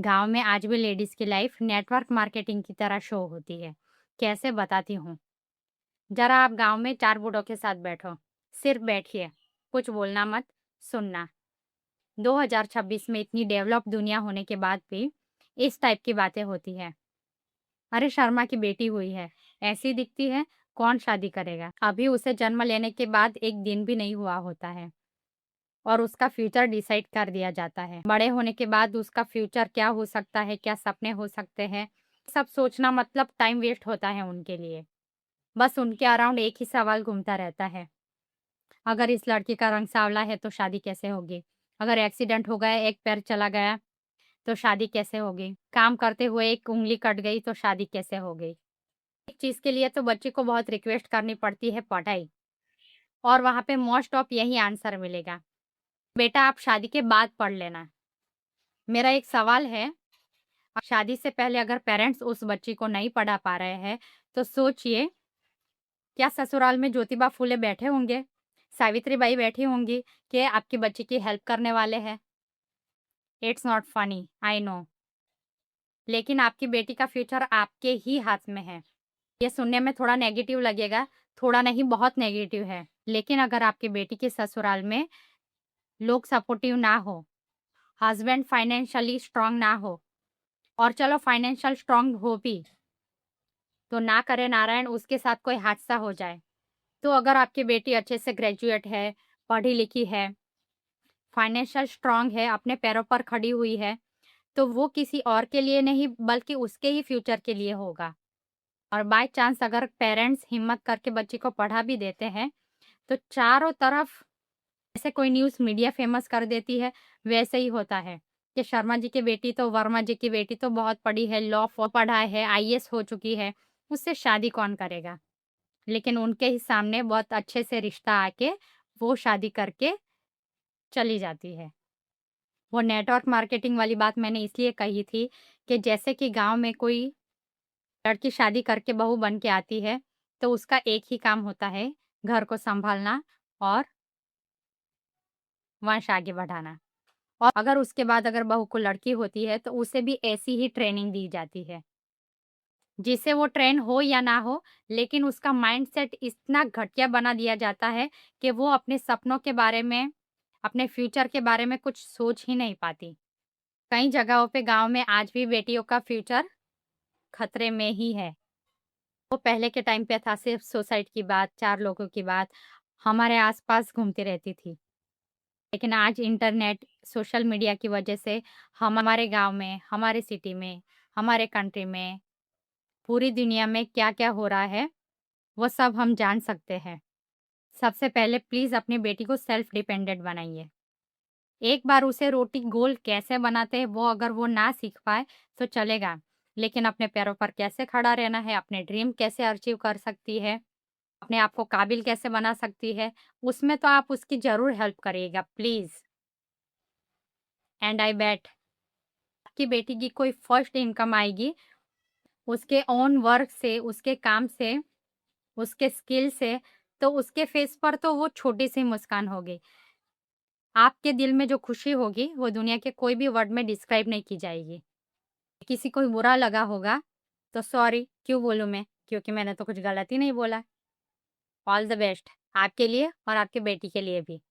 गांव में आज भी लेडीज की लाइफ नेटवर्क मार्केटिंग की तरह शो होती है। कैसे बताती हूँ। जरा आप गांव में चार बूढ़ों के साथ बैठो। सिर्फ बैठिए, कुछ बोलना मत, सुनना। 2026 में इतनी डेवलप दुनिया होने के बाद भी इस टाइप की बातें होती है। अरे शर्मा की बेटी हुई है, ऐसी दिखती है, कौन शादी करेगा। अभी उसे जन्म लेने के बाद एक दिन भी नहीं हुआ होता है और उसका फ्यूचर डिसाइड कर दिया जाता है। बड़े होने के बाद उसका फ्यूचर क्या हो सकता है, क्या सपने हो सकते हैं, सब सोचना मतलब टाइम वेस्ट होता है उनके लिए। बस उनके अराउंड एक ही सवाल घूमता रहता है। अगर इस लड़की का रंग सांवला है तो शादी कैसे होगी? अगर एक्सीडेंट हो गया, एक पैर चला गया तो शादी कैसे होगी? काम करते हुए एक उंगली कट गई तो शादी कैसे होगी? एक चीज के लिए तो बच्चे को बहुत रिक्वेस्ट करनी पड़ती है, पढ़ाई। और वहां पे मोस्ट ऑफ यही आंसर मिलेगा, बेटा आप शादी के बाद पढ़ लेना। मेरा एक सवाल है, शादी से पहले अगर पेरेंट्स उस बच्ची को नहीं पढ़ा पा रहे हैं तो सोचिए, क्या ससुराल में ज्योतिबा फूले बैठे होंगे, सावित्री बाई बैठी होंगी कि आपकी बच्ची की हेल्प करने वाले हैं। It's not funny, I know, लेकिन आपकी बेटी का फ्यूचर आपके ही हाथ में है। ये सुनने में थोड़ा नेगेटिव लगेगा, थोड़ा नहीं बहुत नेगेटिव है, लेकिन अगर आपकी बेटी के ससुराल में लोग सपोर्टिव ना हो, हस्बैंड फाइनेंशियली स्ट्रांग ना हो, और चलो फाइनेंशियल स्ट्रांग हो भी तो ना करे नारायण उसके साथ कोई हादसा हो जाए, तो अगर आपकी बेटी अच्छे से ग्रेजुएट है, पढ़ी लिखी है, फाइनेंशियल स्ट्रांग है, अपने पैरों पर खड़ी हुई है, तो वो किसी और के लिए नहीं बल्कि उसके ही फ्यूचर के लिए होगा। और बाय चांस अगर पेरेंट्स हिम्मत करके बच्ची को पढ़ा भी देते हैं तो चारों तरफ जैसे कोई न्यूज़ मीडिया फेमस कर देती है, वैसे ही होता है कि शर्मा जी की बेटी तो वर्मा जी की बेटी तो बहुत पढ़ी है, लॉ पढ़ा है, आईएएस हो चुकी है, उससे शादी कौन करेगा। लेकिन उनके ही सामने बहुत अच्छे से रिश्ता आके वो शादी करके चली जाती है। वो नेटवर्क मार्केटिंग वाली बात मैंने इसलिए कही थी कि जैसे कि गांव में कोई लड़की शादी करके बहू बन के आती है तो उसका एक ही काम होता है, घर को संभालना और वंश आगे बढ़ाना। और अगर उसके बाद अगर बहू को लड़की होती है तो उसे भी ऐसी ही ट्रेनिंग दी जाती है, जिससे वो ट्रेन हो या ना हो, लेकिन उसका माइंडसेट इतना घटिया बना दिया जाता है कि वो अपने सपनों के बारे में, अपने फ्यूचर के बारे में कुछ सोच ही नहीं पाती। कई जगहों पे गांव में आज भी बेटियों का फ्यूचर खतरे में ही है। वो पहले के टाइम पे था सिर्फ सोसाइटी की बात, चार लोगों की बात हमारे आसपास घूमती रहती थी। लेकिन आज इंटरनेट, सोशल मीडिया की वजह से हमारे गांव में, हमारे सिटी में, हमारे कंट्री में, पूरी दुनिया में क्या-क्या हो रहा है, वो सब हम जान सकते हैं। सबसे पहले प्लीज़ अपनी बेटी को सेल्फ डिपेंडेंट बनाइए। एक बार उसे रोटी गोल कैसे बनाते हैं वो अगर वो ना सीख पाए तो चलेगा, लेकिन अपने पैरों पर कैसे खड़ा रहना है, अपने ड्रीम कैसे अचीव कर सकती है, अपने आप को काबिल कैसे बना सकती है, उसमें तो आप उसकी ज़रूर हेल्प करिएगा प्लीज़। एंड आई बेट आपकी बेटी की कोई फर्स्ट इनकम आएगी, उसके ओन वर्क से, उसके काम से, उसके स्किल से, तो उसके फेस पर तो वो छोटी-सी मुस्कान होगी। आपके दिल में जो खुशी होगी, वो दुनिया के कोई भी वर्ड में डिस्क्राइब नहीं की जाएगी। किसी को बुरा लगा होगा, तो सॉरी क्यों बोलूँ मैं? क्योंकि मैंने तो कुछ गलत ही नहीं बोला। ऑल द बेस्ट आपके लिए और आपकी बेटी के लिए भी।